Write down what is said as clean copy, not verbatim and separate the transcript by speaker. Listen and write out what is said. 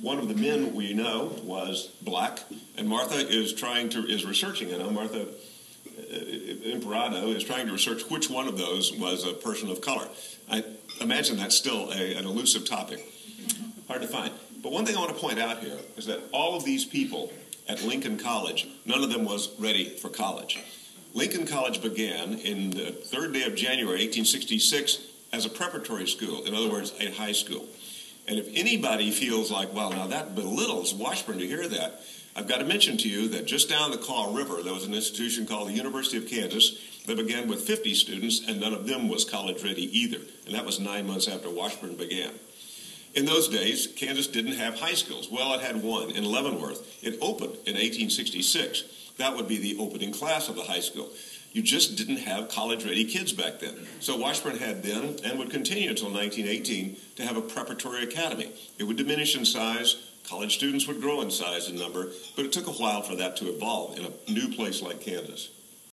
Speaker 1: One of the men we know was black, and Martha is researching. I know Martha Imparato is trying to research which one of those was a person of color. I imagine that's still an elusive topic, hard to find. But one thing I want to point out here is that all of these people at Lincoln College, none of them was ready for college. Lincoln College began in the 3rd day of January 1866 as a preparatory school, in other words, a high school. And if anybody feels like, well, now that belittles Washburn to hear that, I've got to mention to you that just down the Kaw River, there was an institution called the University of Kansas that began with 50 students, and none of them was college ready either. And that was 9 months after Washburn began. In those days, Kansas didn't have high schools. Well, it had one in Leavenworth. It opened in 1866. That would be the opening class of the high school. You just didn't have college-ready kids back then. So Washburn had then, and would continue until 1918, to have a preparatory academy. It would diminish in size. College students would grow in size and number, but it took a while for that to evolve in a new place like Kansas.